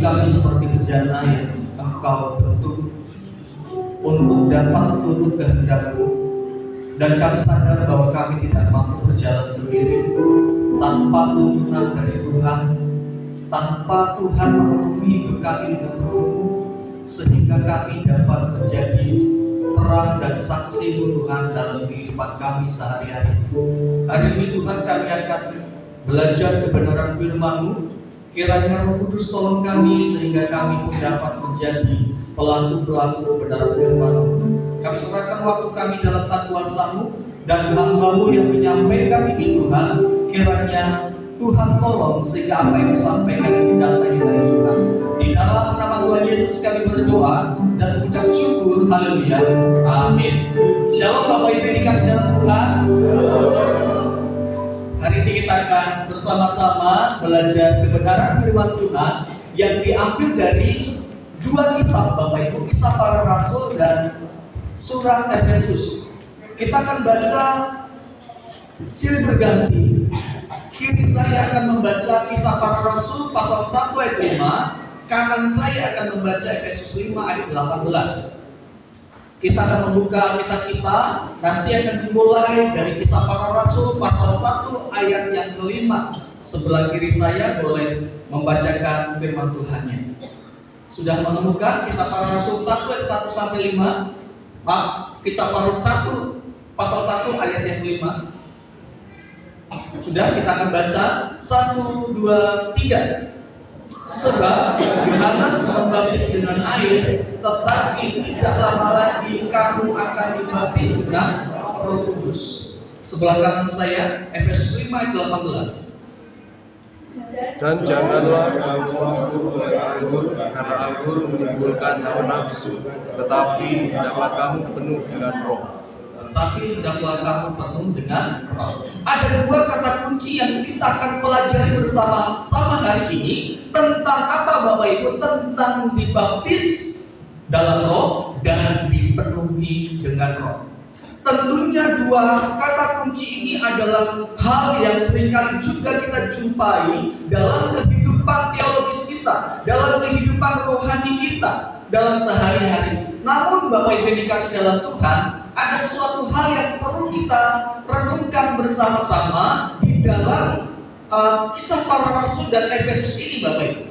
kami seperti bejana yang Engkau bentuk untuk dapat seluruh kehendak-Mu, dan kami sadar bahwa kami tidak mampu berjalan sendiri tanpa tuntunan dari Tuhan, tanpa Tuhan memenuhi hidup kami dengan Roh-Mu, sehingga kami dapat menjadi terang dan saksi-Mu Tuhan dalam kehidupan kami sehari-hari. Hari ini Tuhan, kami akan belajar kebenaran firman-Mu. Kiranya Roh Kudus tolong kami sehingga kami pun dapat menjadi pelaku-pelaku kebenaran firman-Mu. Kami serahkan waktu kami dalam tangan kuasa-Mu dan hamba-Mu yang menyampaikan ini Tuhan. Kiranya Tuhan tolong sehingga apa yang disampaikan ini datangnya dari Tuhan. Di dalam nama Tuhan Yesus kami berdoa dan mengucap syukur. Haleluya. Amin. Shalom Bapak Ibu dikasih dalam Tuhan. Hari ini kita akan bersama-sama belajar kebenaran firman Tuhan yang diambil dari dua kitab Bapak Ibu, Kisah Para Rasul dan Surat Efesus. Kita akan baca silih berganti. Kiri saya akan membaca Kisah Para Rasul pasal 1 ayat 5, kanan saya akan membaca Efesus 5 ayat 18. Kita akan membuka Alkitab kita, nanti akan dimulai dari Kisah Para Rasul pasal 1 ayat yang kelima. Sebelah kiri saya boleh membacakan firman Tuhannya. Sudah menemukan Kisah Para Rasul 1 ayat 1 sampai 5? Pak, Kisah Para Rasul 1 pasal 1 ayat yang kelima. Sudah, kita akan baca 1, 2, 3. Sebab Yohanes membaptis dengan air, tetapi tidak lama lagi kamu akan dibaptis dengan Roh Kudus. Sebelah kanan saya Efesus 5 ayat 18. Dan janganlah kamu mabuk oleh anggur, karena anggur menimbulkan hawa nafsu, tetapi hendaklah kamu penuh dengan roh. Tapi hendaklah kamu penuh dengan roh. Ada dua kata kunci yang kita akan pelajari bersama-sama hari ini. Tentang apa Bapak Ibu? Tentang dibaptis dalam roh dan dipenuhi dengan roh. Tentunya dua kata kunci ini adalah hal yang seringkali juga kita jumpai dalam kehidupan teologis kita, dalam kehidupan rohani kita, dalam sehari-hari. Namun Bapak Ibu yang dikasih dalam Tuhan, ada sesuatu hal yang perlu kita renungkan bersama-sama di dalam kisah para rasul dan Efesus ini Bapak Ibu.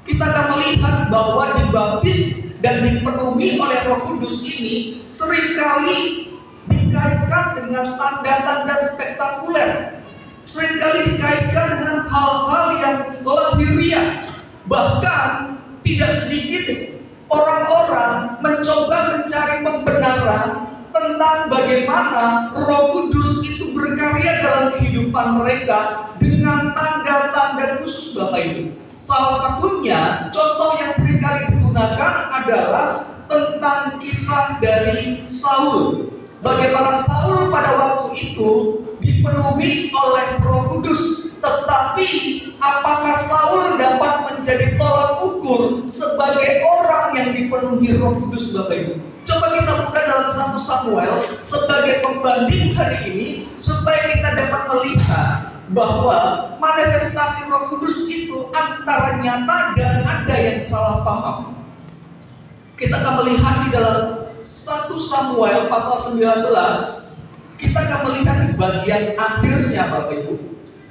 Kita akan melihat bahwa dibaptis dan dipenuhi oleh Roh Kudus ini seringkali dikaitkan dengan tanda-tanda spektakuler, seringkali dikaitkan dengan hal-hal yang lahiriah. Bahkan tidak sedikit orang-orang mencoba mencari pembenaran tentang bagaimana Roh Kudus itu berkarya dalam kehidupan mereka dengan tanda-tanda khusus Bapak Ibu. Salah satunya, contoh yang seringkali digunakan adalah tentang kisah dari Saul. Bagaimana Saul pada waktu itu dipenuhi oleh Roh Kudus, tetapi apakah Saul dapat menjadi tolak ukur sebagai orang yang dipenuhi Roh Kudus Bapak Ibu? Coba kita buka dalam 1 Samuel sebagai pembanding hari ini supaya kita dapat melihat bahwa manifestasi Roh Kudus itu antara nyata dan ada yang salah paham. Kita akan melihat di dalam 1 Samuel pasal 19, kita akan melihat di bagian akhirnya Bapak Ibu,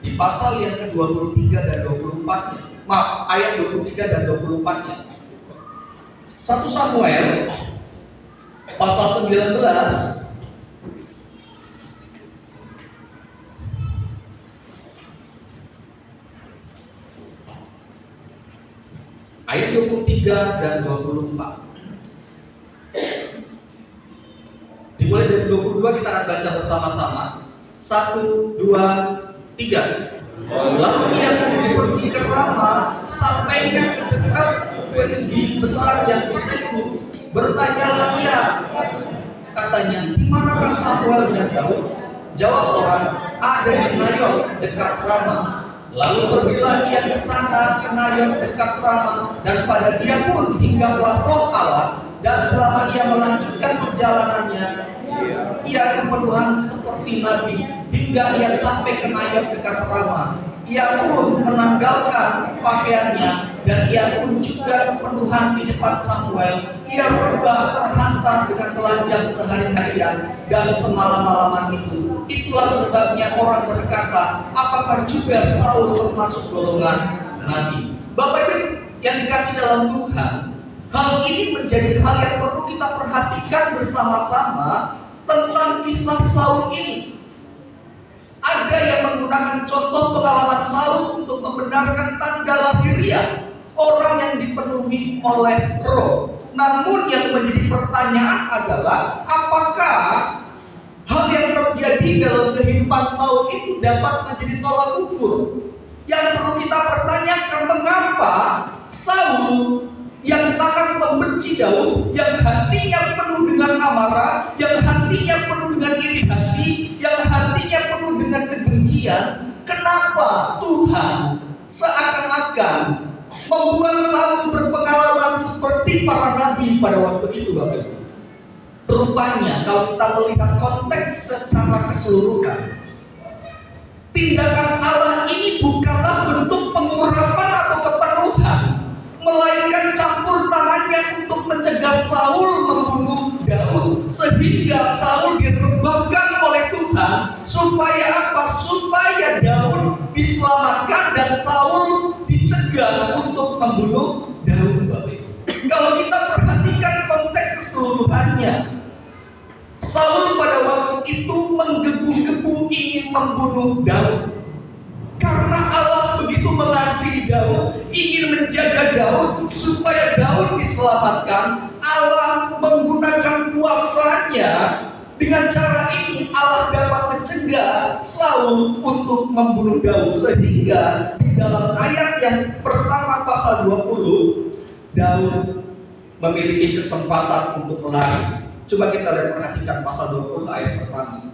di pasal yang ke-23 dan 24-nya. Maaf, ayat 23 dan 24-nya. 1 Samuel pasal 19 ayat 23 dan 24. Dimulai dari 22 kita akan baca bersama-sama. 1, 2, 3. Lalu ia sendiri pergi ke Rama, sampainya ke dekat pergi besar yang di situ. Bertanyalah ia, katanya, di manakah Samuel dan Daud? Jawab orang, ada di Nayot dekat Rama. Lalu pergilah ia ke sana ke Nayot dekat Rama, dan pada dia pun hinggaplah Roh Allah. Dan selama ia melanjutkan perjalanannya, ia kepenuhan seperti Nabi hingga ia sampai ke Nayot dekat Rama. Ia pun menanggalkan pakaiannya dan ia pun juga kepenuhan di depan Samuel. Ia berubah terhantar dengan telanjang sehari-harian dan semalam-malaman itu. Itulah sebabnya orang berkata, apakah juga Saul termasuk golongan Nabi? Bapak Ibu yang dikasih dalam Tuhan, hal ini menjadi hal yang perlu kita perhatikan bersama-sama tentang kisah Saul ini. Ada yang menggunakan contoh pengalaman Saul untuk membenarkan tanda lahiriah orang yang dipenuhi oleh Roh. Namun yang menjadi pertanyaan adalah apakah hal yang terjadi dalam kehidupan Saul itu dapat menjadi tolak ukur? Yang perlu kita pertanyakan, mengapa Saul yang sangat membenci Daud, yang hatinya penuh dengan amarah, yang hatinya penuh dengan iri hati, yang hatinya penuh dengan kebencian, kenapa Tuhan seakan-akan membuat Saul berpengalaman seperti para nabi pada waktu itu Bapak Ibu? Rupanya kalau kita melihat konteks secara keseluruhan, tindakan Allah ini bukanlah bentuk pengurapan atau kepenuhan, melainkan campur tangannya untuk mencegah Saul membunuh Daud, sehingga Saul direbahkan oleh Tuhan supaya apa? Supaya Daud diselamatkan dan Saul dicegah untuk membunuh Daud Bapak Ibu. Kalau kita perhatikan konteks keseluruhannya, Saul pada waktu itu menggebu-gebu ingin membunuh Daud. Karena Allah begitu mengasihi Daud, ingin menjaga Daud supaya Daud diselamatkan, Allah menggunakan kuasanya Dengan cara ini Allah dapat mencegah Saul untuk membunuh Daud, sehingga di dalam ayat yang pertama pasal 20 Daud memiliki kesempatan untuk lari. Coba kita lihat, perhatikan pasal 20 ayat pertama.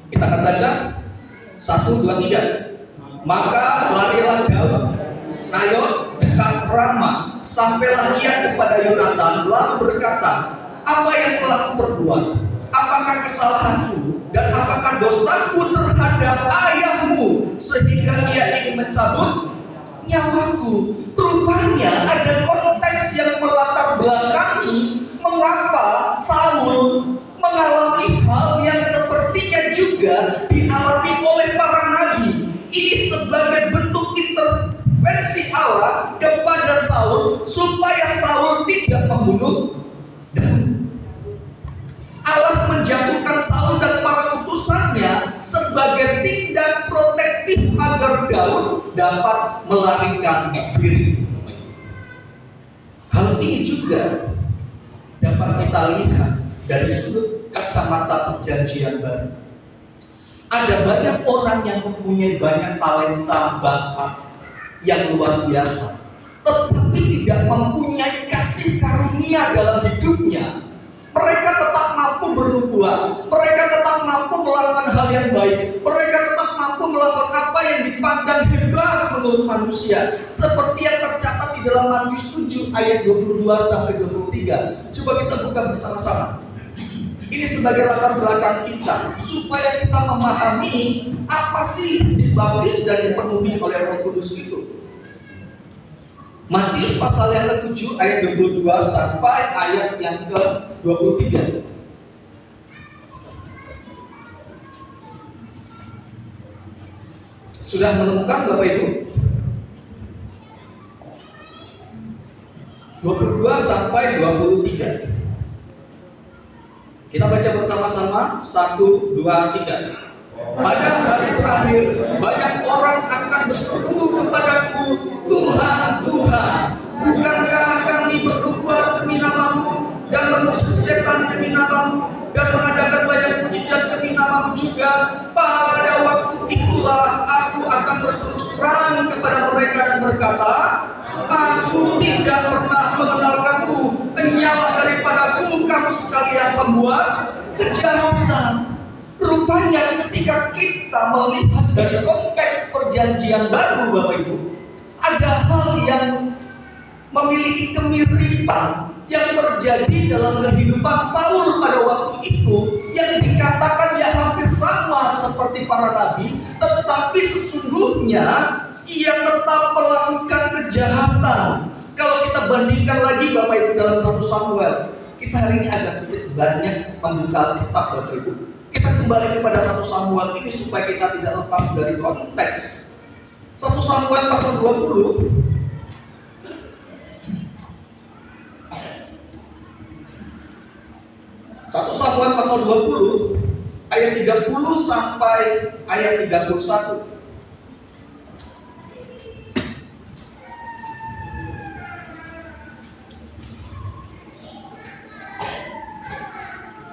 Kita akan baca 1, 2, 3. Maka larilah Daud Nayot dekat Rama, sampailah ia kepada Yonatan, lalu berkata, apa yang telah kuperbuat? Apakah kesalahanku dan apakah dosaku terhadap ayahmu sehingga ia ingin mencabut nyawaku? Rupanya ada konteks yang melatar belakangi mengapa Saul mengalami hal yang sepertinya juga dialami oleh para nabi. Ini sebagai bentuk intervensi Allah kepada Saul supaya Saul tidak membunuh Daud. Allah menjatuhkan Saul dan para utusannya sebagai tindak protektif agar Daud dapat melarikan diri. Hal ini juga dapat kita lihat dari sudut kacamata perjanjian baru. Ada banyak orang yang mempunyai banyak talenta, bakat yang luar biasa, tetapi tidak mempunyai kasih karunia dalam hidupnya. Mereka tetap mampu bernubuat, mereka tetap mampu melakukan hal yang baik, mereka tetap mampu melakukan apa yang dipandang hebat menurut manusia, seperti yang tercatat di dalam Matius 7 ayat 22 sampai 23. Coba kita buka bersama-sama. Ini sebagai latar belakang kita supaya kita memahami apa sih dibaptis dan dipenuhi oleh Roh Kudus itu. Matius pasal yang ke-7 ayat 22 sampai ayat yang ke-23. Sudah menemukan Bapak Ibu? 22 sampai 23. Kita baca bersama-sama 1, 2, 3. Pada hari terakhir banyak orang akan berseru kepadaku, Tuhan, Tuhan, bukankah kami berbuat demi nama-Mu dan mengusir setan demi nama-Mu dan mengadakan banyak mujizat demi nama-Mu juga? Pada waktu itulah aku akan berterus terang kepada mereka dan berkata, aku tidak pernah mengenal kamu, enyahlah daripadaku kamu sekalian pembuat kejahatan. Rupanya ketika kita melihat dari konteks perjanjian baru, Bapak Ibu, ada hal yang memiliki kemiripan yang terjadi dalam kehidupan Saul pada waktu itu, yang dikatakan ya hampir sama seperti para nabi, tetapi sesungguhnya ia tetap melakukan kejahatan. Kalau kita bandingkan lagi Bapak Ibu dalam 1 Samuel, kita hari ini agak sedikit banyak membuka kitab Bapak Ibu. Kita kembali kepada 1 Samuel ini supaya kita tidak lepas dari konteks. 1 Samuel pasal 20. 1 Samuel pasal 20 ayat 30 sampai ayat 31.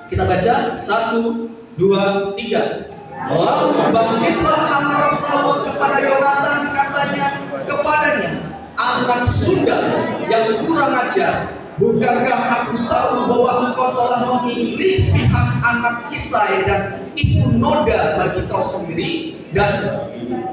Kita baca 1, 2, 3. Lalu bangkitlah amarah Saul kepada Yonatan, katanya kepadanya, anak sundal yang kurang ajar, bukankah aku tahu bahwa engkau telah memilih pihak anak Isai dan itu noda bagi kau sendiri dan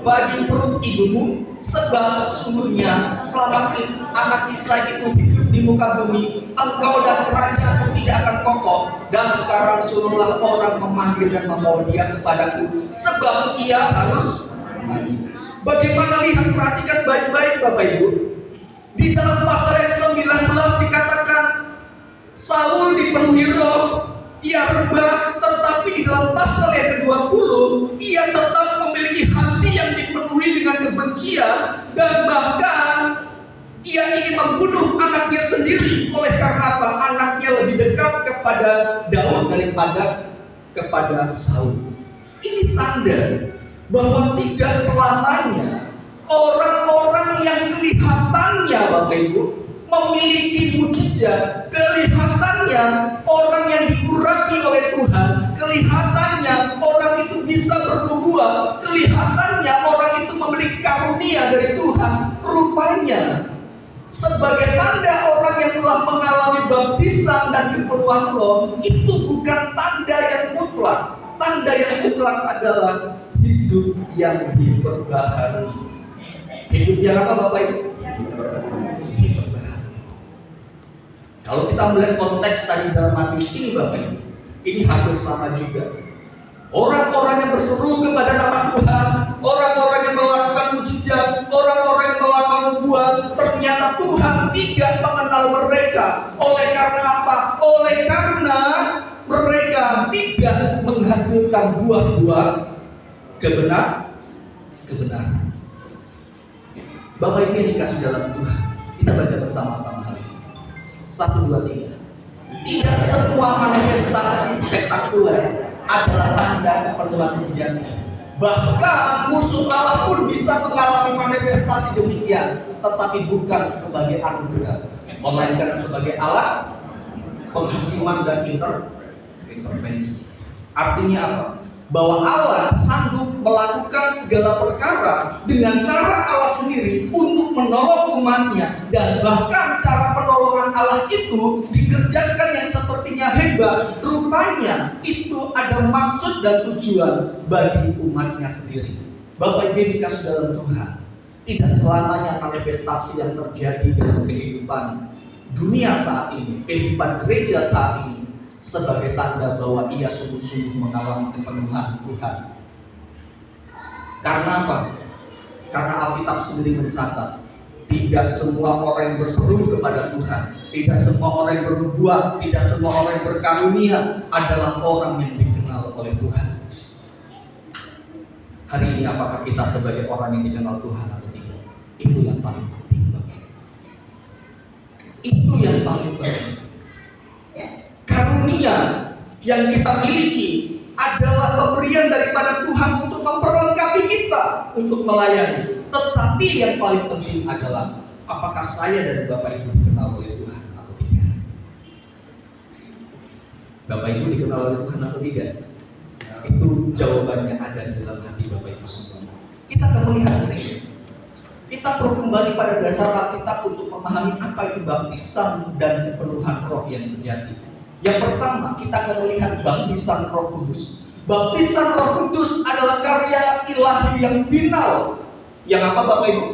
bagi perut ibumu, sebab sesungguhnya selama anak Isai itu hidup di muka bumi, engkau dan kerajaan tidak akan kokoh. Dan sekarang suruhlah orang memanggil dan membawa dia kepadaku, sebab ia harus mati. Bagaimana, lihat, perhatikan baik-baik Bapak Ibu. Di dalam pasal yang 19 dikatakan Saul dipenuhi roh, ia rebah, tetapi di dalam pasal yang ke-20 ia tetap memiliki hati yang dipenuhi dengan kebencian, dan bahkan ia ingin membunuh anaknya sendiri. Oleh karena apa? Anaknya lebih dekat kepada Daud daripada kepada Saul. Ini tanda bahwa tidak selamanya orang-orang yang kelihatannya Bapak Ibu memiliki mujizat, kelihatannya kelihatannya orang yang diurapi oleh Tuhan, kelihatannya orang itu bisa bernubuat, kelihatannya orang itu memiliki karunia dari Tuhan, rupanya sebagai tanda orang yang telah mengalami baptisan dan kepenuhan Roh, itu bukan tanda yang mutlak. Tanda yang mutlak adalah hidup yang diperbaharui. Hidup yang apa Bapak Ibu? Diperbaharui. Kalau kita melihat konteks tadi dalam Matius ini Bapak Ibu, ini hampir sama juga. Orang-orang yang berseru kepada nama Tuhan, orang-orang yang melakukan mujizat, orang-orang yang melakukan nubuat, ternyata Tuhan tidak mengenal mereka. Oleh karena apa? Oleh karena mereka tidak menghasilkan buah-buah kebenaran. Bapak Ibu yang dikasih dalam Tuhan, kita baca bersama-sama hari ini. 1, 2, 3. Tidak semua manifestasi spektakuler adalah tanda kepenuhan sejati. Bahkan musuh Allah pun bisa mengalami manifestasi demikian, tetapi bukan sebagai anugerah, melainkan sebagai alat penghakiman dan intervensi. Artinya apa? Bahwa Allah sanggup melakukan segala perkara dengan cara Allah sendiri untuk menolong umatnya, dan bahkan cara penolongan Allah itu dikerjakan yang sepertinya hebat. Rupanya itu ada maksud dan tujuan bagi umatnya sendiri. Bapak Ibu dikasih dalam Tuhan, tidak selamanya manifestasi yang terjadi dalam kehidupan dunia saat ini, kehidupan gereja saat ini, sebagai tanda bahwa ia sungguh-sungguh mengalami kepenuhan Tuhan. Karena apa? Karena Alkitab sendiri mencatat, tidak semua orang yang berseru kepada Tuhan, tidak semua orang yang bernubuat, tidak semua orang yang berkarunia adalah orang yang dikenal oleh Tuhan. Hari ini apakah kita sebagai orang yang dikenal Tuhan atau tidak? Itu yang paling penting. Itu yang paling penting. Karunia yang kita miliki adalah pemberian daripada Tuhan untuk memperlengkapi kita untuk melayani. Tetapi yang paling penting adalah apakah saya dan Bapak Ibu dikenal oleh Tuhan atau tidak? Bapak Ibu dikenal oleh Tuhan atau tidak? Itu jawabannya ada di dalam hati Bapak Ibu semua. Kita akan melihat ini. Kita perlu kembali pada dasar Alkitab untuk memahami apa itu baptisan dan kepenuhan Roh yang sejati. Yang pertama, kita akan melihat baptisan Roh Kudus. Baptisan Roh Kudus adalah karya ilahi yang final. Yang apa Bapak Ibu?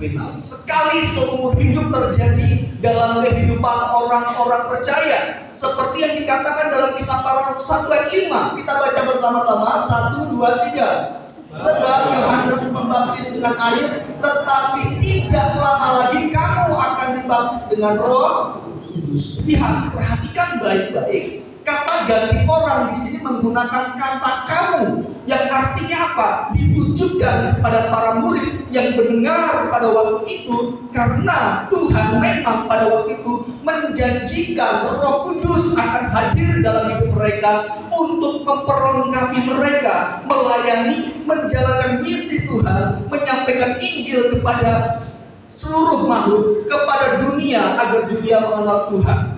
Final. Sekali seumur hidup terjadi dalam kehidupan orang-orang percaya. Seperti yang dikatakan dalam Kisah Para Rasul 1 ayat 5. Kita baca bersama-sama. 1, 2, 3. Sebab Yohanes membaptis dengan air, tetapi tidak lama lagi kamu akan dibaptis dengan Roh Kudus. Lihat, perhatikan baik-baik. Kata ganti orang di sini menggunakan kata kamu, yang artinya apa? Ditujukan kepada para murid yang mendengar pada waktu itu, karena Tuhan memang pada waktu itu menjanjikan Roh Kudus akan hadir dalam hidup mereka untuk memperlengkapi mereka, melayani, menjalankan misi Tuhan, menyampaikan Injil kepada seluruh makhluk, kepada dunia, agar dunia mengenal Tuhan.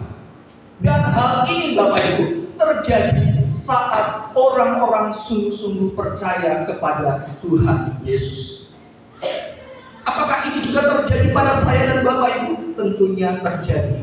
Dan hal ini Bapak Ibu terjadi saat orang-orang sungguh-sungguh percaya kepada Tuhan Yesus. Apakah ini juga terjadi pada saya dan Bapak Ibu? Tentunya terjadi.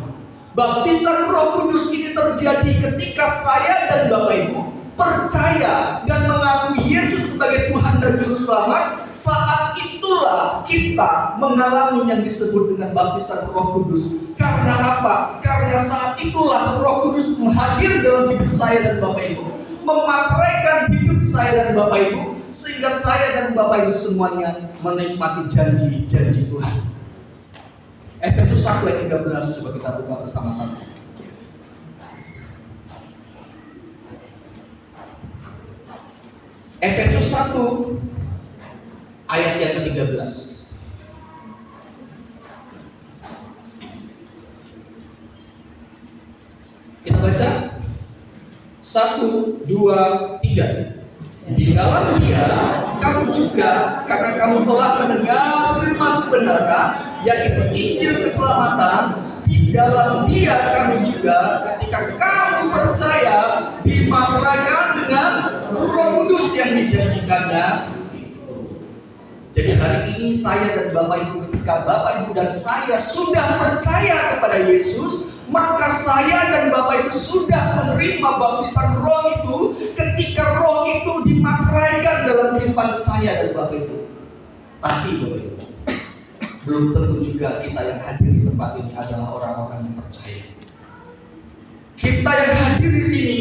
Baptisan Roh Kudus ini terjadi ketika saya dan Bapak Ibu percaya dan mengakui Yesus sebagai Tuhan dan Juru Selamat. Saat itulah kita mengalami yang disebut dengan baptisan Roh Kudus. Karena apa? Karena saat itulah Roh Kudus menghadir dalam hidup saya dan Bapak Ibu, memateraikan hidup saya dan Bapak Ibu, sehingga saya dan Bapak Ibu semuanya menikmati janji-janji Tuhan. Efesus 1 ayat 13, coba kita buka bersama-sama. Efesus 1 ayat yang ke-13. Kita baca 1, 2, 3. Di dalam Dia kamu juga, karena kamu telah mendengar firman kebenaran, yaitu Injil keselamatan, di dalam Dia kami juga ketika kamu percaya dimaterakan dengan Roh Kudus yang dijanjikannya. Jadi hari ini saya dan Bapak Ibu, ketika Bapak Ibu dan saya sudah percaya kepada Yesus, maka saya dan Bapak Ibu sudah menerima baptisan Roh itu ketika Roh itu dimateraikan dalam kehidupan saya dan Bapak Ibu. Tapi Bapak Ibu, belum tentu juga kita yang hadir di tempat ini adalah orang-orang yang percaya. Kita yang hadir di sini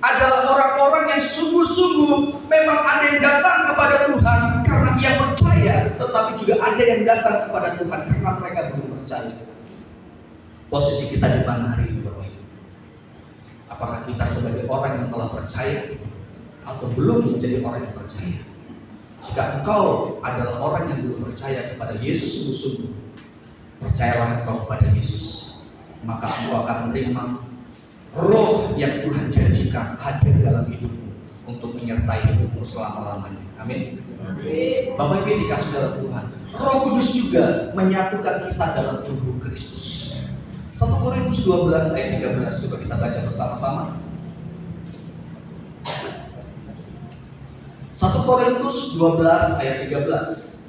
adalah orang-orang yang sungguh-sungguh memang ada yang datang kepada Tuhan karena ia percaya, tetapi juga ada yang datang kepada Tuhan karena mereka belum percaya. Posisi kita di mana hari ini Bapak Ibu? Apakah kita sebagai orang yang telah percaya atau belum menjadi orang yang percaya? Jika engkau adalah orang yang belum percaya kepada Yesus sungguh-sungguh, percayalah engkau kepada Yesus, maka engkau akan menerima Roh yang Tuhan janjikan hadir dalam hidupmu untuk menyertai hidupmu selama-lamanya. Amin. Bapak Ibu dikasih dalam Tuhan, Roh Kudus juga menyatukan kita dalam tubuh Kristus. 1 Korintus 12 ayat 13, coba kita baca bersama-sama. 1 Korintus 12 ayat 13.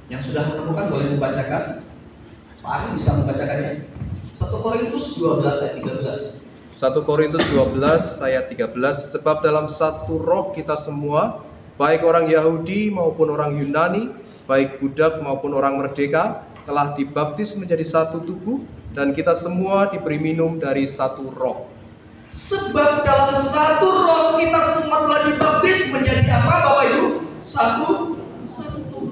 Yang sudah menemukan boleh membacakan. Pak Ari bisa membacakannya. 1 Korintus 12 ayat 13. 1 Korintus 12 ayat 13, sebab dalam satu roh kita semua, baik orang Yahudi maupun orang Yunani, baik budak maupun orang merdeka, telah dibaptis menjadi satu tubuh, dan kita semua diberi minum dari satu roh. Sebab dalam satu roh kita semua telah dibaptis menjadi apa Bapak Ibu? Satu tubuh.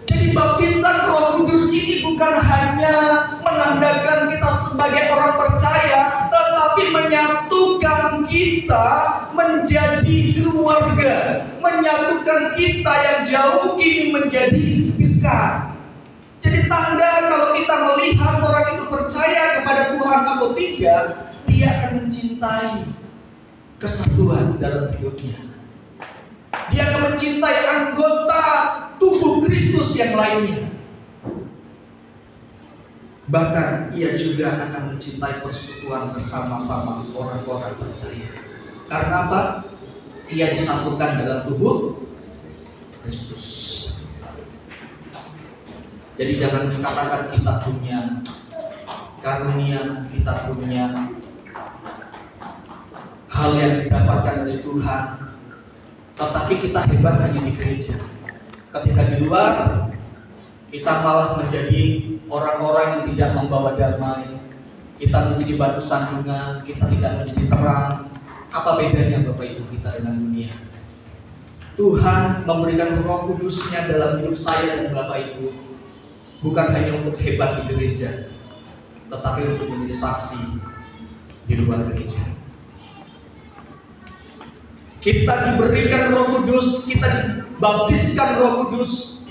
Jadi baptisan Roh Kudus ini bukan hanya menandakan kita sebagai orang percaya, tetapi menyatukan kita menjadi keluarga, menyatukan kita yang jauh ini menjadi dekat. Jadi tanda kalau kita melihat orang itu percaya kepada Tuhan atau tidak, dia akan mencintai kesatuan dalam hidupnya. Dia akan mencintai anggota tubuh Kristus yang lainnya. Bahkan ia juga akan mencintai persekutuan bersama-sama orang-orang percaya. Karena apa? Ia disatukan dalam tubuh Kristus. Jadi jangan katakan kita punya karunia, kita punya hal yang didapatkan dari Tuhan, tetapi kita hebat hanya di gereja. Ketika di luar, kita malah menjadi orang-orang yang tidak membawa damai. Kita menjadi batu sandungan, kita tidak menjadi terang. Apa bedanya Bapak Ibu kita dengan dunia? Tuhan memberikan Roh Kudus-Nya dalam hidup saya dan Bapak Ibu, bukan hanya untuk hebat di gereja, tetapi untuk menjadi saksi di luar gereja. Kita diberikan Roh Kudus, kita dibaptiskan Roh Kudus,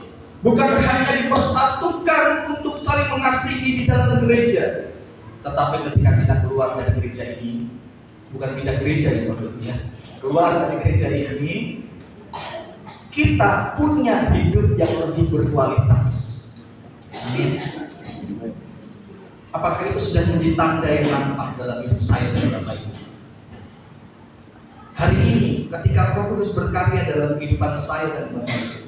bukan hanya dipersatukan untuk saling mengasihi di dalam gereja, tetapi ketika kita keluar dari gereja ini, bukan pindah gereja ya maksudnya, keluar dari gereja ini, kita punya hidup yang lebih berkualitas. Amin. Apakah itu sudah menjadi tanda yang nampak dalam hidup saya dan Bapak Ibu? Hari ini, ketika Roh Kudus berkarya dalam kehidupan saya dan Bapak Ibu,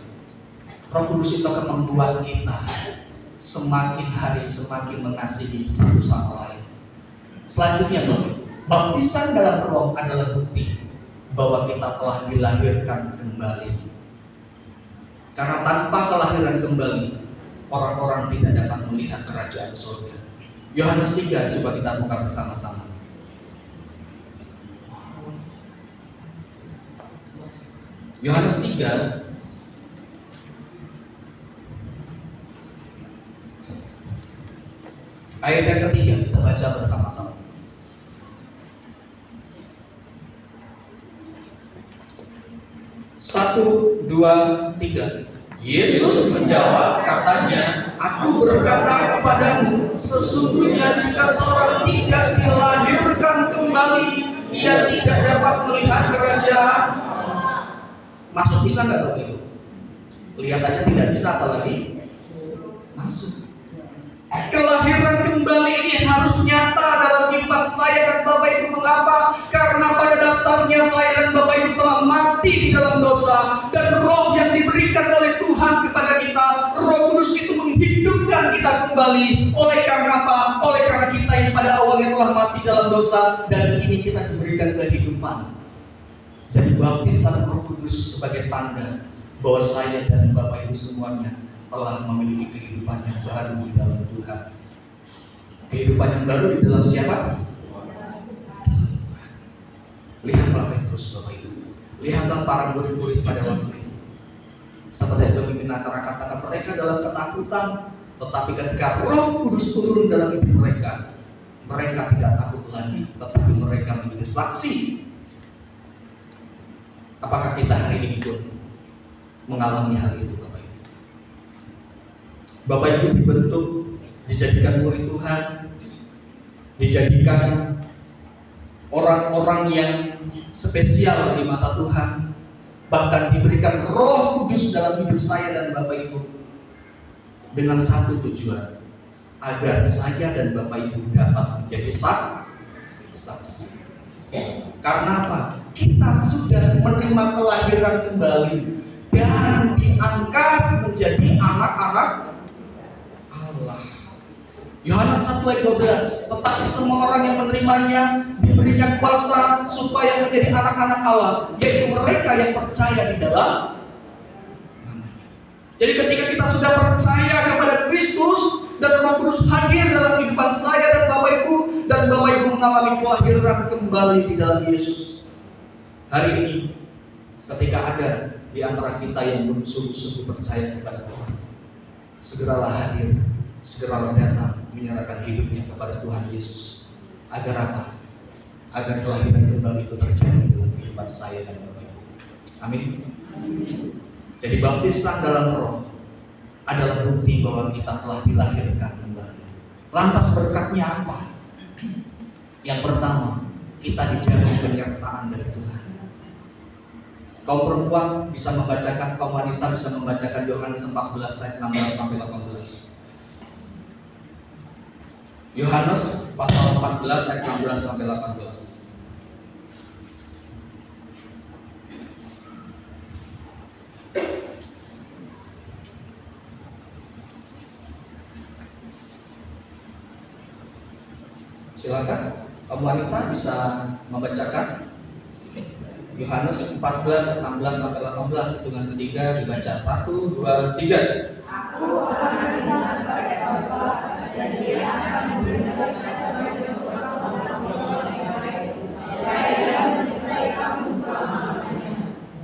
Roh Kudus itu akan membuat kita semakin hari semakin mengasihi satu sama lain. Selanjutnya, baptisan dalam Roh adalah bukti bahwa kita telah dilahirkan kembali. Karena tanpa kelahiran kembali, orang-orang tidak dapat melihat kerajaan surga. Yohanes 3, coba kita buka bersama-sama. Yohanes 3 ayat yang ketiga, kita baca bersama-sama. Satu, dua, tiga. Yesus menjawab, katanya, aku berkata kepadamu, sesungguhnya jika seorang tidak dilahirkan kembali, ia tidak dapat melihat kerajaan. Masuk bisa nggak Bapak Ibu? Lihat aja tidak bisa, apalagi masuk. Kelahiran kembali ini harus nyata dalam kehidupan saya dan Bapak Ibu. Mengapa? Karena pada dasarnya saya dan Bapak Ibu telah mati di dalam dosa, dan roh yang diberikan oleh Tuhan kepada kita, Roh Kudus itu menghidupkan kita kembali. Oleh karena apa? Oleh karena kita yang pada awalnya telah mati dalam dosa, dan kini kita diberikan kehidupan. Jadi baptisan Roh Kudus sebagai tanda bahwa saya dan Bapak Ibu semuanya telah memiliki kehidupan yang baru di dalam Tuhan. Kehidupan yang baru di dalam siapa? Lihatlah Petrus Bapak Ibu. Lihatlah para murid-murid pada waktu itu. Seperti yang pemimpin acara katakan, mereka dalam ketakutan, tetapi ketika Roh Kudus turun dalam hidup mereka, mereka tidak takut lagi, tetapi mereka menjadi saksi. Apakah kita hari ini pun mengalami hal itu Bapak Ibu? Bapak Ibu dibentuk, dijadikan murid Tuhan, dijadikan orang-orang yang spesial di mata Tuhan, bahkan diberikan Roh Kudus dalam hidup saya dan Bapak Ibu dengan satu tujuan, agar saya dan Bapak Ibu dapat menjadi saksi. Karena apa? Kita sudah menerima kelahiran kembali dan diangkat menjadi anak-anak Allah. Yohanes 1 ayat 12, tetapi semua orang yang menerimanya diberinya kuasa supaya menjadi anak-anak Allah, yaitu mereka yang percaya di dalam. Jadi ketika kita sudah percaya kepada Kristus dan Roh Kudus hadir dalam kehidupan saya dan Bapak Ibu, dan Bapak Ibu mengalami kelahiran kembali di dalam Yesus. Hari ini ketika ada di antara kita yang belum sungguh-sungguh percaya kepada Tuhan, segeralah hadir, segeralah datang menyerahkan hidupnya kepada Tuhan Yesus. Agar apa? Agar kelahiran kembali itu terjadi dalam kehidupan saya dan Bapak Ibu. Amin. Jadi baptisan dalam Roh adalah bukti bahwa kita telah dilahirkan kembali. Lantas berkatnya apa? Yang pertama, kita dijamin penyertaan dari Tuhan. Kaum perempuan bisa membacakan, kaum wanita bisa membacakan Yohanes 14 ayat 16 sampai 18. Yohanes pasal 14 ayat 16 sampai 18. Silakan, kaum wanita bisa membacakan Yohanes 14 ayat 16 sampai 18. Hitungan ketiga dibaca 1, 2, 3. Aku akan mengingat pada Bapa, dan Dia akan memberikan kepadamu selama-lamanya yang baik, supaya Ia menyertai kamu selama-lamanya,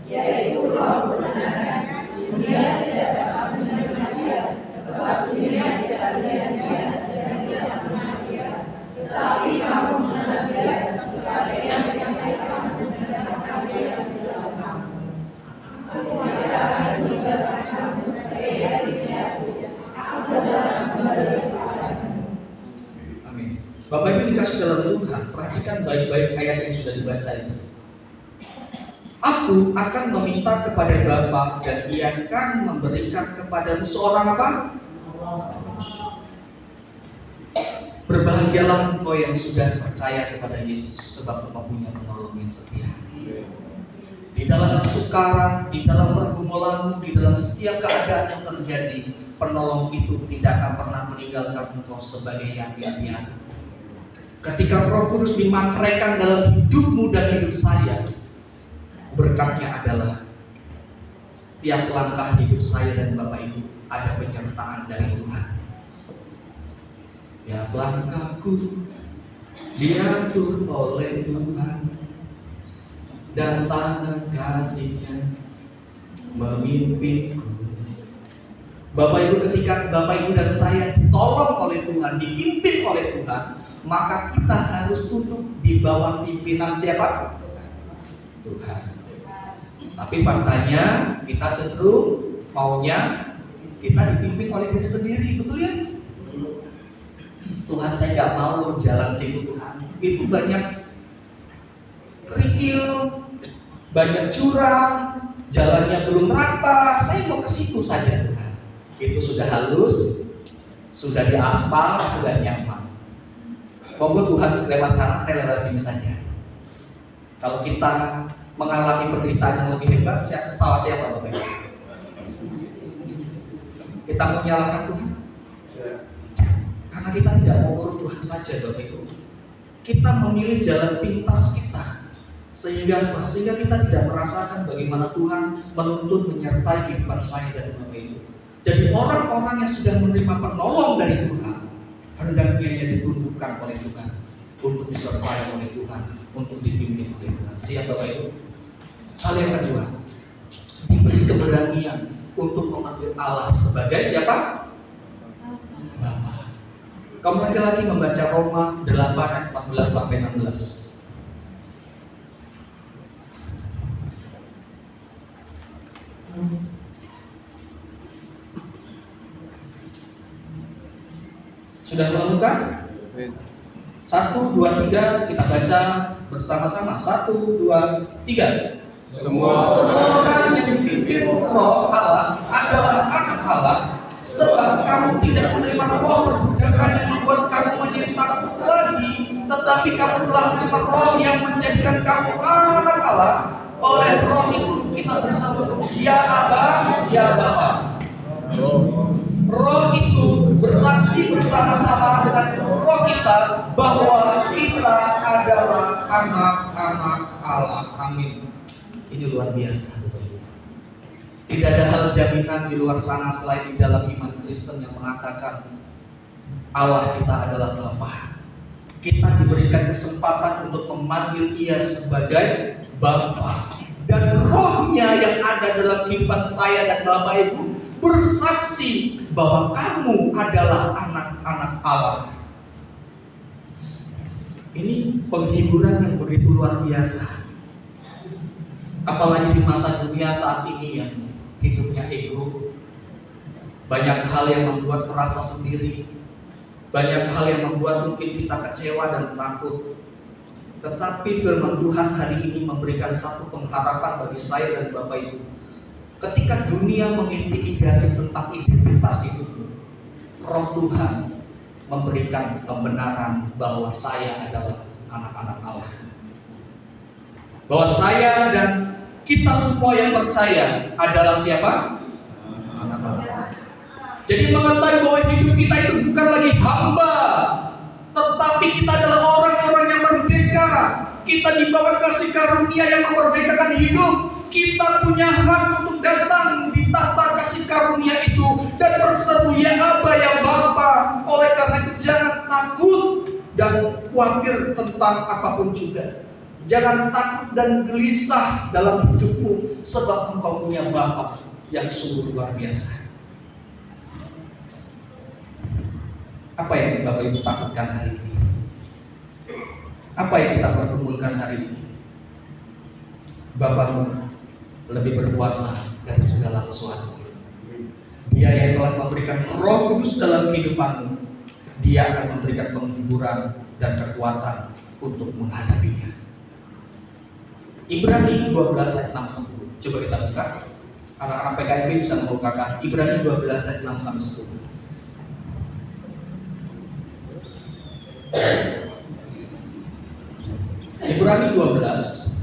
yaitu Roh kebenaran. Dunia tidak dapat menerima Dia, sebab dunia tidak melihat Dia dan tidak mengenal Dia. Tetapi kamu mengenal Dia, sebab Dia menyertai kamu dan akan Dia di dalam kamu. Aku tidak akan meninggalkan kamu supaya Dia tidak. Aku datang kembali kepadamu. Amin. Bapak Ibu dikasih dalam Tuhan, perhatikan baik-baik ayat yang sudah dibaca ini. Aku akan meminta kepada Bapa, dan Ia akan memberikan kepadamu seorang apa? Berbahagialah engkau yang sudah percaya kepada Yesus, sebab engkau punya penolong yang setia. Di dalam kesukaran, di dalam pergumulanmu, di dalam setiap keadaan yang terjadi, penolong itu tidak akan pernah meninggalkan engkau sebagai yang piatu. Ketika Roh Kudus dimakraikan dalam hidupmu dan hidup saya, berkatnya adalah setiap langkah hidup saya dan Bapak Ibu ada penyertaan dari Tuhan. Ya, langkahku diatur oleh Tuhan, dan tangan kasih-Nya memimpinku. Bapak Ibu, ketika Bapak Ibu dan saya ditolong oleh Tuhan, dipimpin oleh Tuhan, maka kita harus tunduk di bawah pimpinan siapa? Tuhan. Tapi faktanya kita cenderung maunya kita dipimpin oleh diri sendiri, betul ya? Tuhan, saya nggak mau loh jalan situ Tuhan. Itu banyak kerikil, banyak curang, jalannya belum rata, saya mau ke situ saja. Itu sudah halus, sudah diaspal, sudah nyaman. Monggo Tuhan lewat sana, saya lewat sini saja. Kalau kita mengalami penderitaan yang lebih hebat, salah siapa Bapak Ibu? Kita menyalahkan Tuhan? Karena kita tidak mau urut Tuhan saja Bapak Ibu. Kita memilih jalan pintas kita. Sehingga kita tidak merasakan bagaimana Tuhan menuntun menyertai kehidupan saya dan Bapak Ibu. Jadi orang-orang yang sudah menerima penolong dari Tuhan, hendaknya ia ditundukkan oleh Tuhan, untuk disertai oleh Tuhan, untuk dipimpin oleh Tuhan. Siap Bapak Ibu? Hal yang kedua, diberi keberanian untuk memanggil Allah sebagai siapa? Bapa. Kamu lagi-lagi membaca Roma 8 ayat 14 sampai 16. Sudah menemukan? 1, 2, 3 kita baca bersama-sama. 1, 2, 3. Semua orang yang dipimpin Roh Allah adalah anak Allah, sebab kamu tidak menerima roh perbudakan yang membuat kamu menjadi takut lagi, tetapi kamu telah menerima roh yang menjadikan kamu anak Allah. Oleh roh itu kita bersama ya Aba, ya Bapa. Roh itu bersaksi bersama-sama dengan roh kita bahwa kita adalah anak-anak Allah. Amin. Ini luar biasa. Tidak ada hal jaminan di luar sana selain di dalam iman Kristen yang mengatakan Allah kita adalah Bapa. Kita diberikan kesempatan untuk memanggil Ia sebagai Bapa. Dan rohnya yang ada dalam kehidupan saya dan Bapak Ibu bersaksi bahwa kamu adalah anak-anak Allah. Ini penghiburan yang begitu luar biasa. Apalagi di masa dunia saat ini yang hidupnya ego, banyak hal yang membuat merasa sendiri, banyak hal yang membuat mungkin kita kecewa dan takut. Tetapi firman Tuhan hari ini memberikan satu pengharapan bagi saya dan Bapak Ibu. Ketika dunia mengintimidasi tentang identitas hidupmu, Roh Tuhan memberikan pembenaran bahwa saya adalah anak-anak Allah. Bahwa saya dan kita semua yang percaya adalah siapa? Anak-anak. Jadi mengetahui bahwa hidup kita itu bukan lagi hamba, tetapi kita adalah orang-orang yang merdeka. Kita dibawa kasih karunia yang memerdekakan hidup. Kita punya hak untuk datang di tahta kasih karunia itu dan berseru ya Aba ya Bapa. Oleh karena itu jangan takut dan khawatir tentang apapun juga. Jangan takut dan gelisah dalam hidupmu, sebab engkau punya Bapa yang sungguh luar biasa. Apa yang Bapak Ibu takutkan hari ini? Apa yang kita pertemukan hari ini? Bapakmu lebih berkuasa dari segala sesuatu. Dia yang telah memberikan Roh Kudus dalam kehidupanmu, Dia akan memberikan penghiburan dan kekuatan untuk menghadapinya. Ibrani 12 ayat 6-10. Coba kita buka. Anak-anak PKIP bisa membukakan Ibrani 12 ayat 6-10. Ibrani 12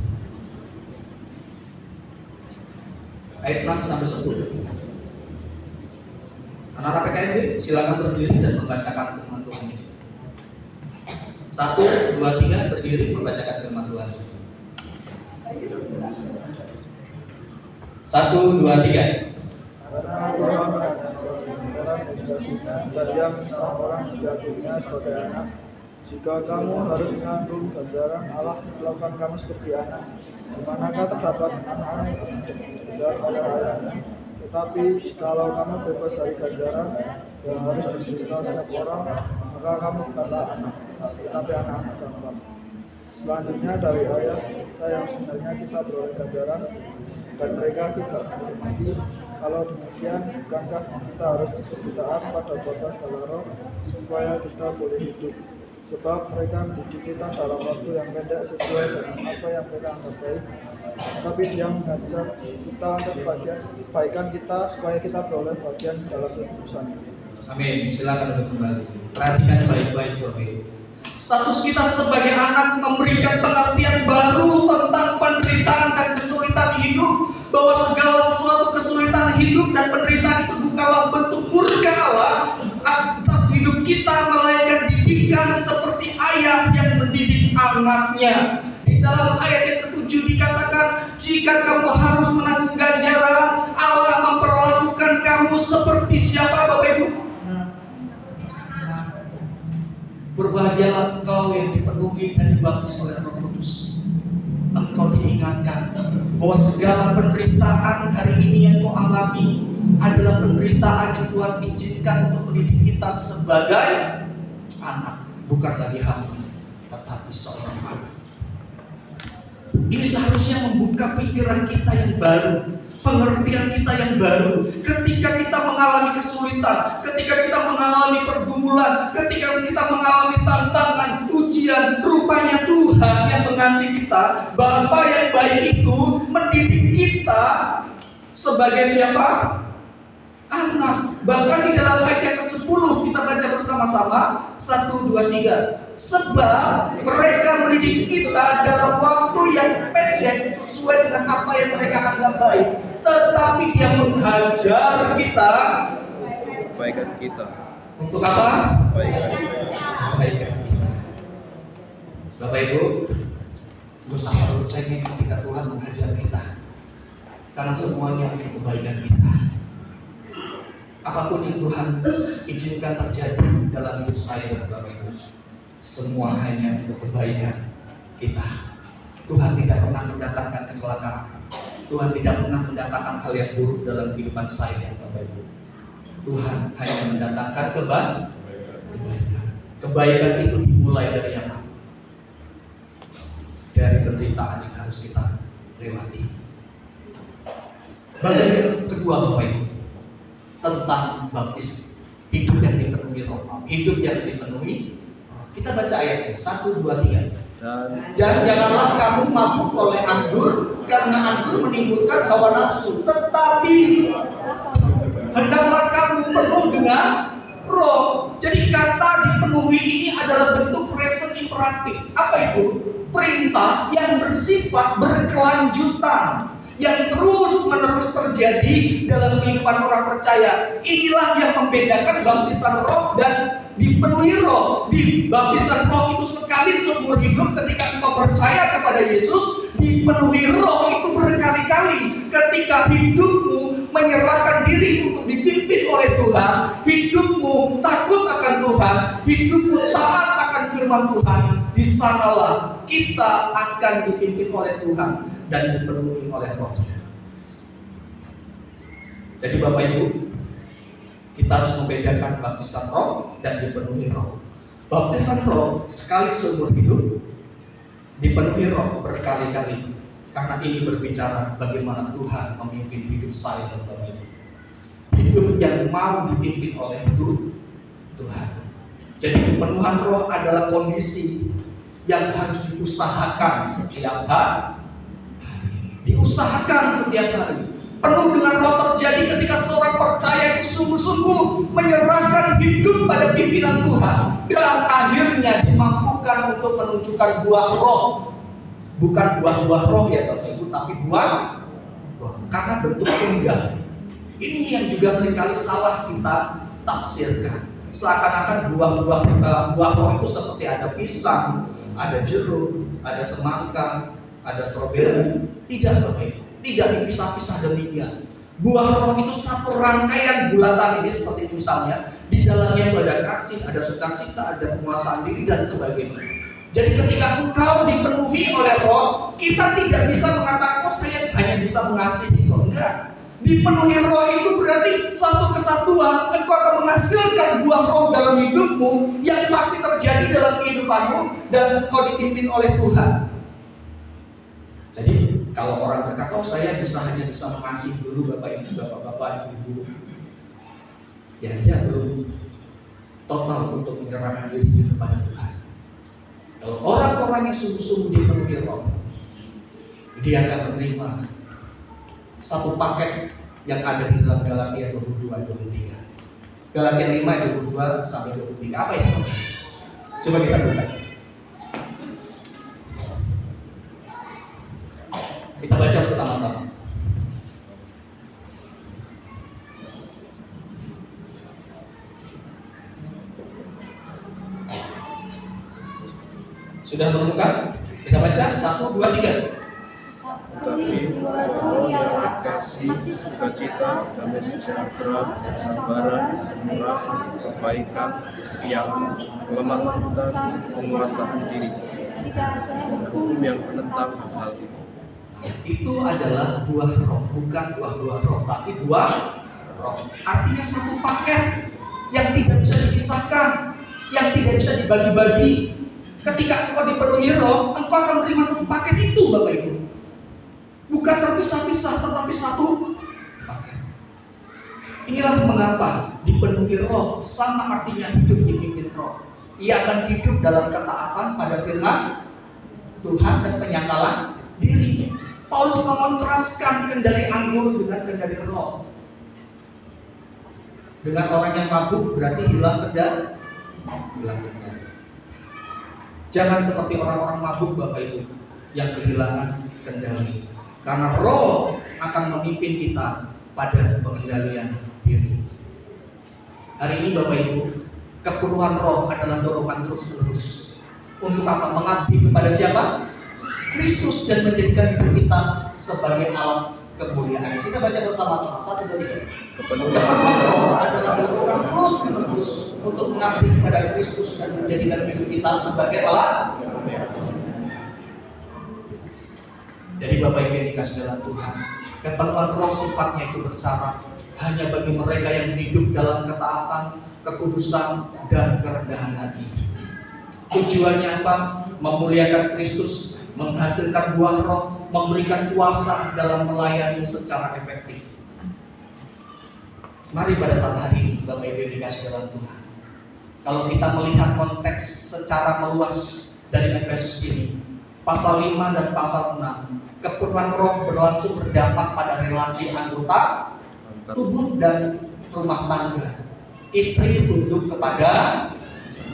ayat 6-10. Anak-anak PKIP silakan berdiri dan membacakan firman Tuhan. 1, 2, 3 berdiri membacakan firman Tuhan. 1, 2, 3. Karena Tuhan orang menjadinya dan yang orang menjadinya sebagai anak. Jika kamu harus menanggung ganjaran Allah melakukan kamu seperti anak. Manakah terdapat anak-anak yang dikejar oleh ayahnya? Tetapi kalau kamu bebas dari ganjaran yang harus diderita setiap orang, maka kamu bukanlah anak, tetapi anak-anak gambang. Selanjutnya dari ayat kita yang sebenarnya kita beroleh ganjaran dan mereka kita hormati. Kalau demikian, bukankah kita harus bertaat pada Bapa segala roh supaya kita boleh hidup? Sebab mereka mendidik kita dalam waktu yang pendek sesuai dengan apa yang mereka anggap baik. Tapi Dia mengajar kita untuk kebaikan kita supaya kita beroleh bagian dalam kekudusan. Amin. Silakan untuk kembali. Perhatikan baik-baik Bapak Ibu. Status kita sebagai anak memberikan pengertian baru tentang penderitaan dan kesulitan hidup, bahwa segala sesuatu kesulitan hidup dan penderitaan itu bukanlah bentuk murka Allah atas hidup kita, melainkan didikan seperti ayah yang mendidik anaknya. Di dalam ayat yang ke-7 dikatakan, jika kamu harus menanggung ganjaran, Allah memperlakukan kamu seperti siapa Bapak Ibu? Berbahagialah engkau yang dipenuhi dan dibaptis oleh Roh Kudus. Engkau diingatkan bahwa segala penderitaan hari ini yang kau alami adalah penderitaan yang Tuhan izinkan untuk mendidik kita sebagai anak, bukan lagi hamba, tetapi seorang anak. Ini seharusnya membuka pikiran kita yang baru, pengertian kita yang baru. Ketika kita mengalami kesulitan, ketika kita mengalami pergumulan, ketika kita mengalami tantangan, ujian, rupanya Tuhan yang mengasihi kita, Bapa yang baik itu mendidik kita sebagai siapa? Anak. Bahkan di dalam ayat yang ke-10 kita baca bersama-sama 1, 2, 3. Sebab mereka mendidik kita dalam waktu yang pendek sesuai dengan apa yang mereka anggap baik, tetapi Dia menghajar kita Kebaikan kita. untuk apa? Kebaikan kita. Kebaikan kita. Bapak Ibu, gue sangat percaya ketika Tuhan menghajar kita, karena semuanya untuk kebaikan kita. Apapun yang Tuhan izinkan terjadi dalam hidup saya dan Bapak Ibu, semua hanya untuk kebaikan kita. Tuhan tidak pernah mendatangkan kecelakaan. Tuhan tidak pernah mendatangkan hal yang buruk dalam kehidupan saya dan Bapak Ibu. Tuhan hanya mendatangkan kebaikan. Kebaikan itu dimulai dari apa? Dari penderitaan yang harus kita lewati. Bagian kedua Bapak Ibu, tentang baptis, hidup yang dipenuhi Roh, hidup yang dipenuhi. Kita baca ayatnya 1, 2, 3. Janganlah kamu mabuk oleh anggur, karena anggur menimbulkan hawa nafsu, tetapi hendaklah kamu penuh dengan Roh. Jadi kata dipenuhi ini adalah bentuk present imperatif. Apa itu? Perintah yang bersifat berkelanjutan, yang terus-menerus terjadi dalam kehidupan orang percaya. Inilah yang membedakan baptisan Roh dan dipenuhi Roh. Di baptisan Roh itu sekali seumur hidup ketika engkau percaya kepada Yesus. Dipenuhi Roh itu berkali-kali ketika hidupmu menyerahkan diri untuk dipimpin oleh Tuhan, hidupmu takut akan Tuhan, hidupmu taat akan firman Tuhan. Di sanalah kita akan dipimpin oleh Tuhan dan dipenuhi oleh Roh-Nya. Jadi Bapak Ibu, kita harus membedakan baptisan Roh dan dipenuhi Roh. Baptisan Roh sekali seumur hidup, dipenuhi Roh berkali-kali. Karena ini berbicara bagaimana Tuhan memimpin hidup saya dan Bapak Ibu. Hidup yang mau dipimpin oleh Tuhan. Jadi pemenuhan Roh adalah kondisi yang harus diusahakan setiap hari. Diusahakan setiap hari. Penuh dengan Roh terjadi ketika seorang percaya itu sungguh-sungguh menyerahkan hidup pada pimpinan Tuhan, dan akhirnya dimampukan untuk menunjukkan buah Roh. Bukan buah-buah Roh ya Bapak Ibu, tapi buah Roh. Karena bentuk tunggal. Ini yang juga seringkali salah kita tafsirkan. Seakan-akan buah Roh itu seperti ada pisang, ada jeruk, ada semangka, ada stroberi. Tidak Bapak Ibu, tidak dipisah-pisah demikian. Buah Roh itu satu rangkaian bulatan ini, seperti misalnya di dalamnya itu ada kasih, ada sukacita, ada penguasaan diri dan sebagainya. Jadi ketika engkau dipenuhi oleh Roh, kita tidak bisa mengatakan, oh saya hanya bisa mengasihi. Enggak. Dipenuhi Roh itu berarti satu kesatuan. Engkau akan menghasilkan buah Roh dalam hidupmu yang pasti terjadi dalam kehidupanmu, dan engkau dipimpin oleh Tuhan. Jadi kalau orang berkata, oh saya hanya bisa mengasihi dulu Bapak Ibu, Bapak-bapak, Ibu, ya dia belum total untuk menyerahkan dirinya kepada Tuhan. Kalau orang-orang yang sungguh-sungguh dipenuhi Roh, dia akan menerima satu paket yang ada di dalam Galatia 22-23. Galatia 5:22 sampai 23. Apa itu? Coba kita buka. Kita baca bersama-sama. Sudah menemukan? Kita baca 1, 2, 3. Tetapi roh yang berkasih, sukacita, damai sejahtera, kesabaran, kemurahan, kebaikan, kesetiaan, kelemah lembutan, penguasaan diri, hukum yang menentang hal itu. Itu adalah buah roh, bukan buah-buah roh, tapi buah roh. Artinya satu paket yang tidak bisa dipisahkan, yang tidak bisa dibagi-bagi. Ketika engkau dipenuhi roh, engkau akan menerima satu paket itu, Bapak Ibu. Bukan terpisah-pisah, tetapi satu paket. Inilah mengapa dipenuhi roh sama artinya hidup dipimpin roh. Ia akan hidup dalam ketaatan pada firman Tuhan dan penyangkalan diri. Paulus mengontraskan kendali anggur dengan kendali roh. Dengan orang yang mabuk berarti hilang kendali. Jangan seperti orang-orang mabuk, Bapak Ibu, yang kehilangan kendali. Karena roh akan memimpin kita pada pengendalian diri. Hari ini Bapak Ibu, kepenuhan roh adalah dorongan terus-menerus. Untuk apa? Mengabdi kepada siapa? Kristus, dan menjadikan hidup kita sebagai alat kemuliaan. Kita baca bersama-sama 1, 2, 3. Kepenuhan roh adalah dorongan terus-menerus untuk mengabdi kepada Kristus dan menjadikan hidup kita sebagai alat kemuliaan. Jadi Bapak Ibu yang dikasih dalam Tuhan, kepenuhan roh sifatnya itu bersyarat hanya bagi mereka yang hidup dalam ketaatan, kekudusan, dan kerendahan hati. Tujuannya apa? Memuliakan Kristus, menghasilkan buah roh, memberikan kuasa dalam melayani secara efektif. Mari pada saat hari ini Bapak Ibu yang dikasih dalam Tuhan, kalau kita melihat konteks secara meluas dari Efesus ini, pasal 5 dan pasal 6, kepenuhan roh berlangsung berdampak pada relasi anggota tubuh dan rumah tangga. Istri tunduk kepada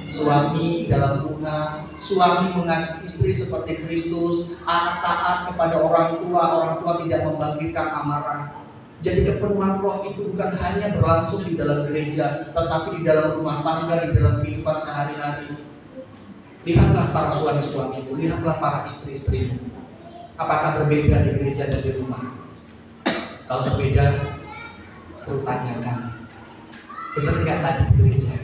suami dalam Tuhan, suami mengasihi istri seperti Kristus, anak taat kepada orang tua tidak membangkitkan amarah. Jadi kepenuhan roh itu bukan hanya berlangsung di dalam gereja, tetapi di dalam rumah tangga, di dalam kehidupan sehari-hari. Lihatlah para suami-suamimu, lihatlah para istri-istrimu. Apakah berbeda di gereja dan di rumah? Kalau berbeda, perlu tanyakan. Benar nggak tadi di gereja?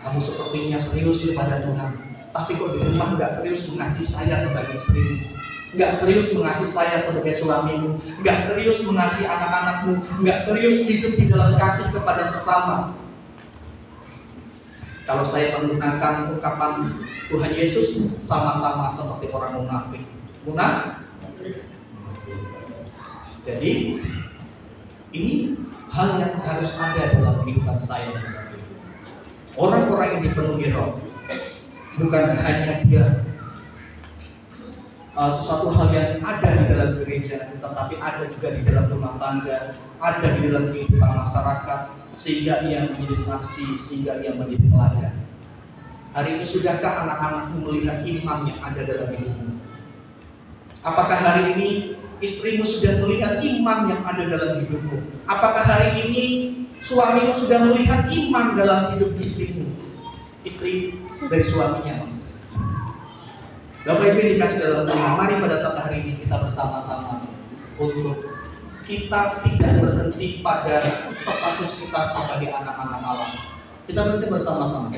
Kamu sepertinya serius kepada Tuhan, tapi kok di rumah nggak serius mengasihi saya sebagai istrimu, nggak serius mengasihi saya sebagai suamimu, nggak serius mengasihi anak-anakmu, nggak serius hidup di dalam kasih kepada sesama. Kalau saya menggunakan ungkapan Tuhan Yesus, sama-sama seperti orang munafik. Jadi ini hal yang harus ada dalam kehidupan saya dan Bapak Ibu. Orang-orang yang dipenuhi roh bukan hanya dia sesuatu hal yang ada di dalam gereja, tetapi ada juga di dalam rumah tangga, ada di dalam kehidupan masyarakat, sehingga ia menjadi saksi, sehingga ia menjadi teladan. Hari ini sudahkah anak-anakmu melihat imam yang ada dalam hidupmu? Apakah hari ini istrimu sudah melihat imam yang ada dalam hidupmu? Apakah hari ini suamimu sudah melihat imam dalam hidup istrimu? Istri dari suaminya maksudnya. Bapak Ibu yang dikasih dalam Tuhan, mari pada saat hari ini kita bersama-sama untuk kita tidak berhenti pada status kita sebagai anak-anak Allah. Kita baca bersama-sama.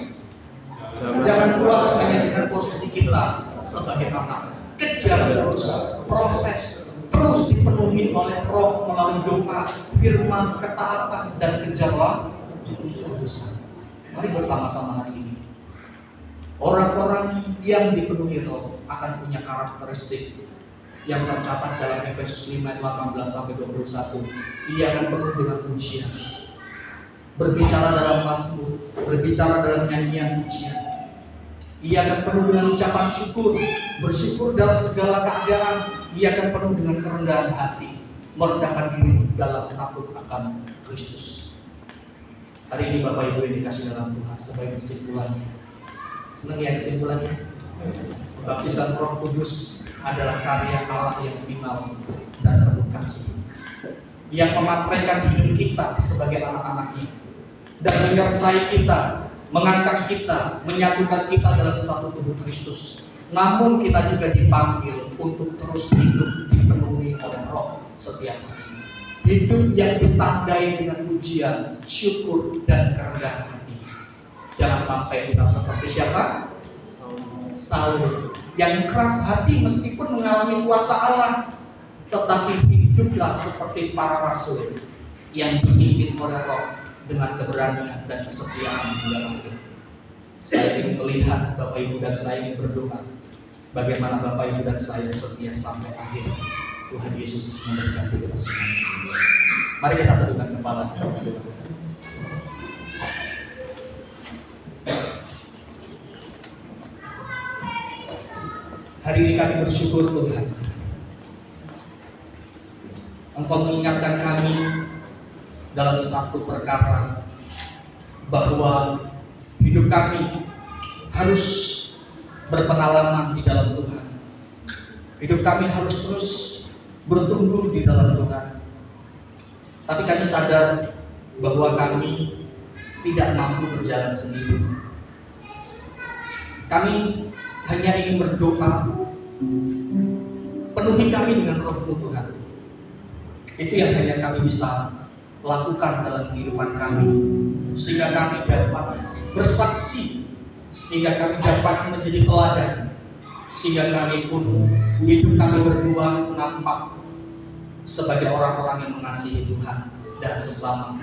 Jangan puas hanya dengan posisi kita sebagai anak. Kejar terus proses, terus dipenuhi oleh roh melalui doa, firman, ketaatan, dan kejarlah kekudusan. Mari bersama-sama hari ini. Orang-orang yang dipenuhi roh akan punya karakteristik yang tercatat dalam Efesus 5:18-21. Ia akan penuh dengan pujian, berbicara dalam mazmur, berbicara dalam nyanyian pujian. Ia akan penuh dengan ucapan syukur, bersyukur dalam segala keadaan. Ia akan penuh dengan kerendahan hati, merendahkan diri dalam takut akan Kristus. Hari ini Bapak Ibu yang dikasih dalam Tuhan, sebagai kesimpulannya, senang ya kesimpulannya. Baptisan Roh Kudus adalah karya Allah yang final dan penuh kasih, yang memateraikan hidup kita sebagai anak-anaknya dan menyertai kita, mengangkat kita, menyatukan kita dalam satu tubuh Kristus. Namun kita juga dipanggil untuk terus hidup dipenuhi oleh Roh setiap hari. Hidup yang ditandai dengan pujian, syukur, dan kerendahan hati. Jangan sampai kita seperti siapa? Saul, yang keras hati meskipun mengalami kuasa Allah, tetapi hiduplah seperti para rasul yang dipimpin oleh Roh dengan keberanian dan kesetiaan hingga akhir. Saya ingin melihat Bapak Ibu dan saya ingin berdoa bagaimana Bapak Ibu dan saya setia sampai akhir. Tuhan Yesus memberikan kita semua. Mari kita tundukkan kepala. Hari ini kami bersyukur Tuhan, Engkau mengingatkan kami dalam satu perkara, bahwa hidup kami harus berpengalaman di dalam Tuhan. Hidup kami harus terus bertumbuh di dalam Tuhan. Tapi kami sadar bahwa kami tidak mampu berjalan sendiri. Kami hanya ingin berdoa, penuhi kami dengan Roh-Mu Tuhan. Itu yang hanya kami bisa lakukan dalam kehidupan kami, sehingga kami dapat bersaksi, sehingga kami dapat menjadi teladan, sehingga kami pun hidup kami berdua nampak sebagai orang-orang yang mengasihi Tuhan dan sesama.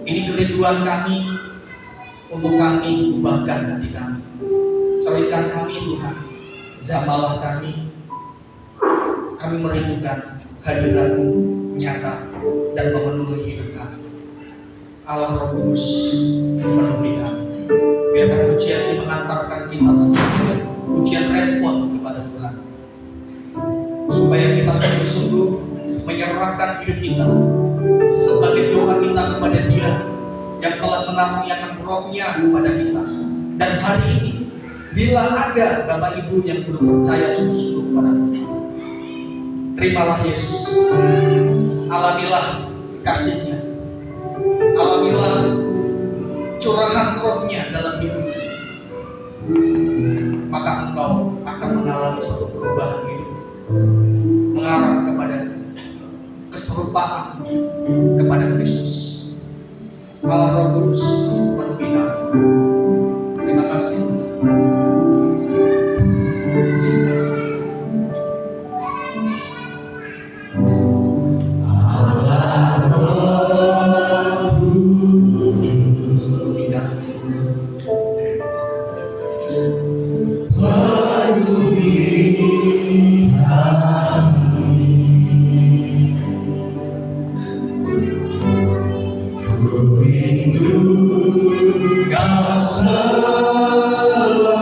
Ini kerinduan kami untuk kami ubahkan hati kami. Ceritakan kami Tuhan, jamalah kami. Kami merindukan hadirat-Mu nyata dan memenuhi hidup kami. Allah Roh Kudus memenuhi kami. Biarkan pujian ini mengantarkan kita sebagai pujian respon kepada Tuhan, supaya kita sungguh-sungguh menyerahkan hidup kita sebagai doa kita kepada Dia yang telah mengaruniakan Roh-Nya kepada kita. Dan hari ini, bila ada Bapak Ibu yang belum percaya sungguh-sungguh kepada Tuhan, terimalah Yesus, alamilah kasih-Nya, alamilah curahan Roh-Nya dalam hidupmu, maka engkau akan mengalami satu perubahan hidup, mengarah kepada keserupaan kepada Kristus. Allah Roh Kudus memenuhi kami. Terima kasih. Kau selalu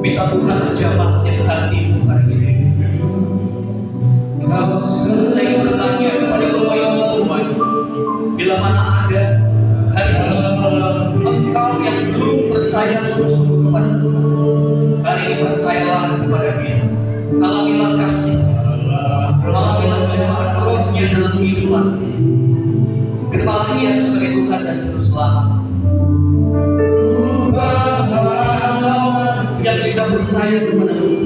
Minta Tuhan menjamah setiap hati hari ini. Saya ingin bertanya kepada Bapak Ibu semuanya, bila mana ada hari ini engkau yang belum percaya sungguh-sungguh kepada Tuhan, hari ini percayalah kepada Dia. Alamilah kasih, alamilah jemaat rohnya dalam kehidupan. Terimalah Dia sebagai Tuhan dan Juru Selamat. Yang sudah percaya kepada Tuhan,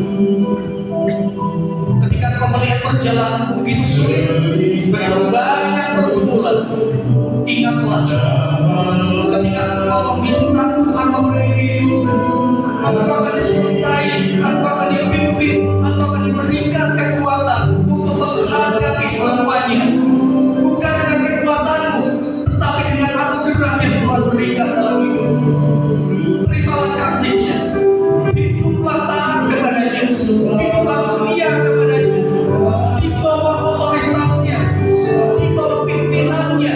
ketika kau melihat perjalanan begitu sulit, begitu banyak pergumulan, ingatlah ketika engkau meminta Tuhan memberi hidup, engkau akan disertai, engkau akan dipimpin, engkau akan diberikan kekuatan untuk menghadapi semuanya, bukan dengan kekuatanmu, tetapi dengan anugerah yang Tuhan berikan dalam hidup. Terimalah kasih-Nya. Hiduplah taat kepadanya, hiduplah setia kepadanya, di bawah otoritasnya, di bawah pimpinannya,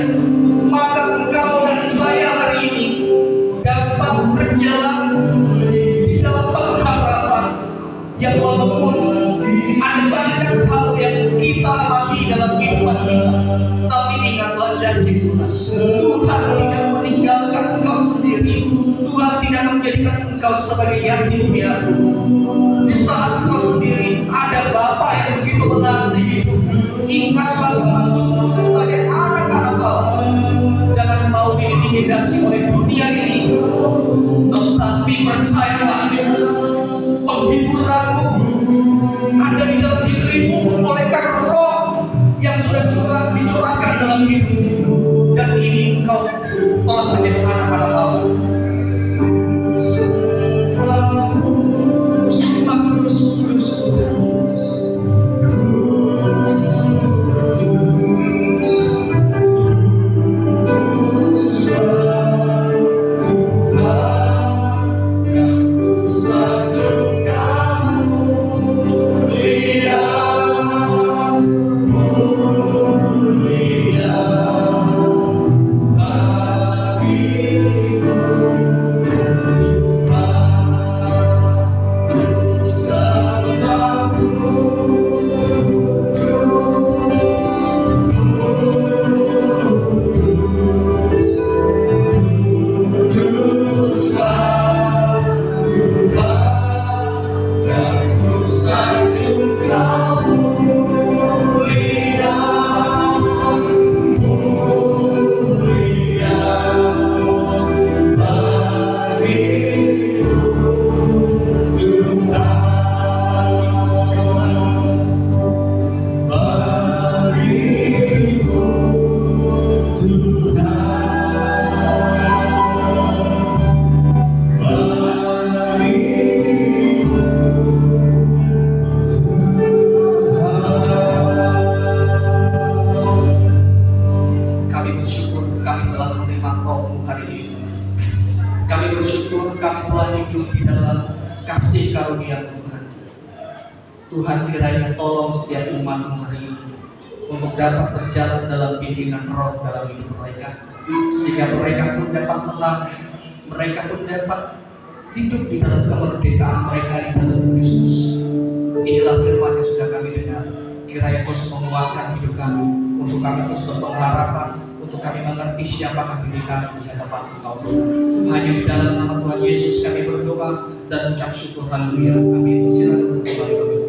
maka engkau dan saya hari ini dapat berjalan di dalam pengharapan yang walaupun ada banyak hal yang kita alami dalam kehidupan kita, tapi ingatlah janji Tuhan. Tuhan tidak meninggalkan engkau sendiri. Tuhan tidak menjadikan engkau sebagai yatim piatu. Di saat engkau sendiri ada Bapa yang begitu mengasihi. Ingatlah statusmu sebagai anak-anak Allah. Jangan mau diintimidasi oleh dunia ini. Tetapi percayalah, penghiburanmu ada di dalam dirimu oleh karena Roh yang sudah dicurahkan dalam hidupmu, dan ini engkau telah menjadi anak-anak Allah. Kami bersyukur kami telah hidup di dalam kasih karunia Tuhan. Tuhan kiranya tolong setiap umat hari ini untuk dapat berjalan dalam bimbingan Roh dalam hidup mereka, sehingga mereka pun dapat tenang, mereka pun dapat hidup di dalam kemerdekaan mereka di dalam Kristus. Inilah firman yang sudah kami dengar. Kiranya terus menguatkan hidup kami, untuk kami terus berpengharapan, untuk kami mengerti siapakah diri kami di hadapan Engkau Tuhan. Hanya di dalam nama Tuhan Yesus kami berdoa dan ucap syukur. Haleluya. Amin. Silakan berdoa.